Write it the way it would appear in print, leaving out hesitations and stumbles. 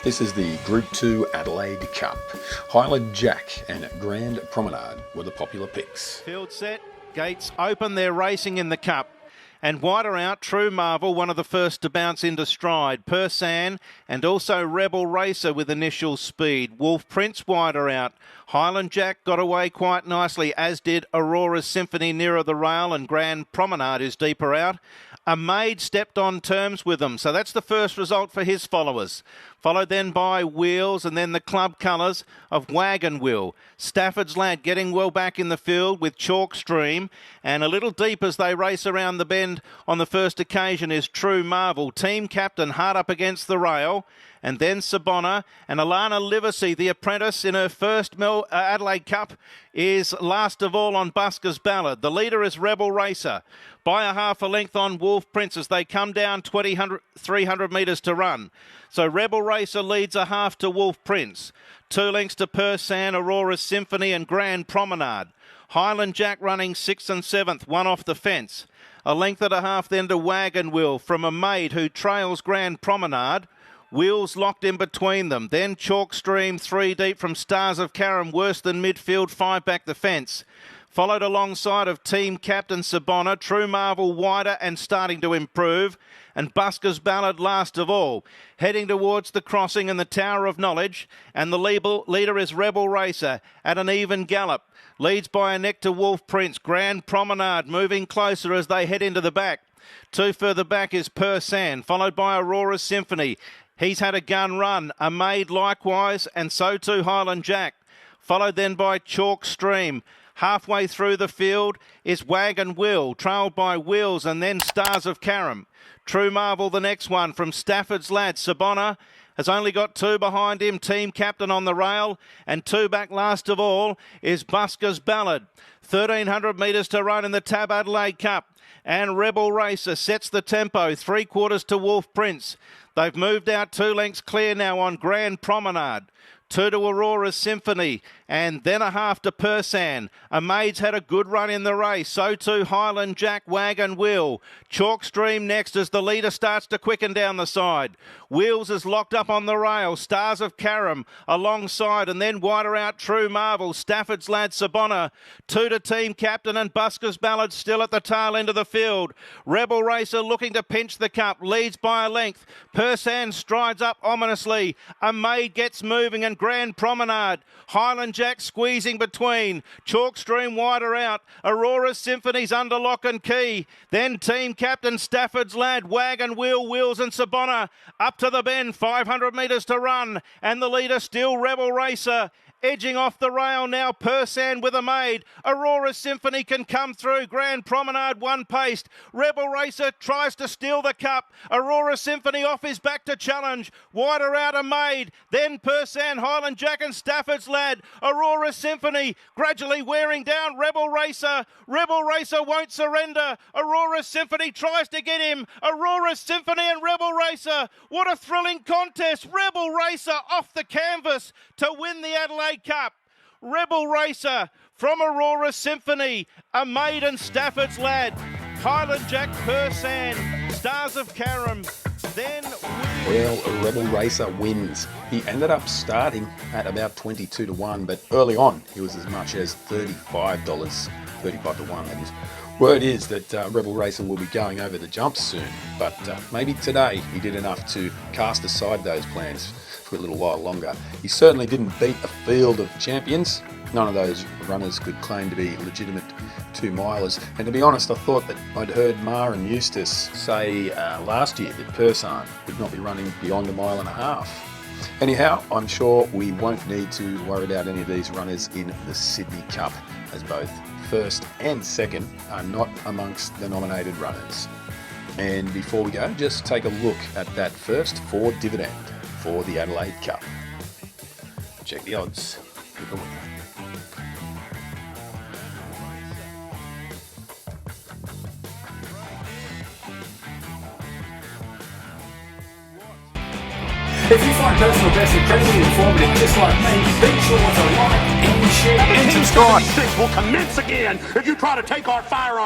This is the Group 2 Adelaide Cup. Highland Jakk and Grand Promenade were the popular picks. Field set, gates open, they're racing in the Cup. And wider out, True Marvel, one of the first to bounce into stride. Persan and also Rebel Racer with initial speed. Wolf Prince wider out. Highland Jakk got away quite nicely, as did Aurora's Symphony nearer the rail, and Grand Promenade is deeper out. Amade stepped on terms with them, so that's the first result for his followers. Followed then by Wheels and then the club colours of Wagon Wheel. Stafford's Lad getting well back in the field with Chalk Stream, and a little deep as they race around the bend on the first occasion is True Marvel. Team captain hard up against the rail. And then Sabona and Alana Livesey, the apprentice in her first Adelaide Cup, is last of all on Busker's Ballad. The leader is Rebel Racer by a half a length on Wolf Prince as they come down 300 metres to run. So Rebel Racer leads a half to Wolf Prince. 2 lengths to Persan, Aurora's Symphony and Grand Promenade. Highland Jakk running 6th and 7th, one off the fence. A length and a half then to Wagon Wheel from Amade, who trails Grand Promenade. Wheels locked in between them. Then Chalk Stream 3 deep from Stars of Carrum, worse than midfield, 5 back the fence. Followed alongside of team captain Sabona, True Marvel wider and starting to improve. And Busker's Ballad last of all. Heading towards the crossing and the Tower of Knowledge. And the leader is Rebel Racer at an even gallop. Leads by a neck to Wolf Prince. Grand Promenade moving closer as they head into the back. 2 further back is Persan, followed by Aurora's Symphony. He's had a gun run. Amade likewise, and so too Highland Jakk. Followed then by Chalk Stream. Halfway through the field is Wagon Wheel, trailed by Wheels and then Stars of Carrum. True Marvel the next one from Stafford's Lad. Sabona has only got 2 behind him, team captain on the rail, and 2 back last of all is Busker's Ballad. 1,300 metres to run in the Tab Adelaide Cup. And Rebel Racer sets the tempo, 3/4 to Wolf Prince. They've moved out 2 lengths clear now on Grand Promenade. 2 to Aurora's Symphony, and then a half to Persan. Amade's had a good run in the race, so too Highland Jakk, Wagon Wheel. Chalk Stream next as the leader starts to quicken down the side. Wheels is locked up on the rail, Stars of Carrum alongside, and then wider out True Marvel, Stafford's Lad Sabona. 2 to team captain and Busker's Ballad still at the tail end of the field. Rebel Racer looking to pinch the cup, leads by a length. Persan strides up ominously. Amade gets moving and Grand Promenade. Highland Jakk squeezing between. Chalk Stream wider out. Aurora's Symphony's under lock and key. Then team captain Stafford's Lad, Wagon Wheel, Wheels and Sabona up to the bend. 500 metres to run. And the leader still Rebel Racer. Edging off the rail now, Persan with Amade. Aurora's Symphony can come through. Grand Promenade one-paced. Rebel Racer tries to steal the cup. Aurora Symphony off his back to challenge. Wider out Amade. Then Persan, Highland Jakk and Stafford's Lad. Aurora Symphony gradually wearing down Rebel Racer. Rebel Racer won't surrender. Aurora Symphony tries to get him. Aurora Symphony and Rebel Racer. What a thrilling contest. Rebel Racer off the canvas to win the Adelaide Cup. Rebel Racer from Aurora Symphony, Amade and Stafford's Lad, Highland Jakk, Persan, Stars of Carrum, then Well, Rebel Racer wins. He ended up starting at about 22 to 1, but early on he was as much as $35, 35 to 1 that is. Word is that Rebel Racer will be going over the jumps soon, but maybe today he did enough to cast aside those plans for a little while longer. He certainly didn't beat a field of champions. None of those runners could claim to be legitimate 2-milers. And to be honest, I thought that I'd heard Ma and Eustace say last year that Persan would not be running beyond 1.5 miles. Anyhow, I'm sure we won't need to worry about any of these runners in the Sydney Cup, as both first and second are not amongst the nominated runners. And before we go, just take a look at that first 4 dividend for the Adelaide Cup. Check the odds. Good luck. If you find personal best incredibly informative, just like me, be sure to like and share. The team squad will commence again if you try to take our firearms.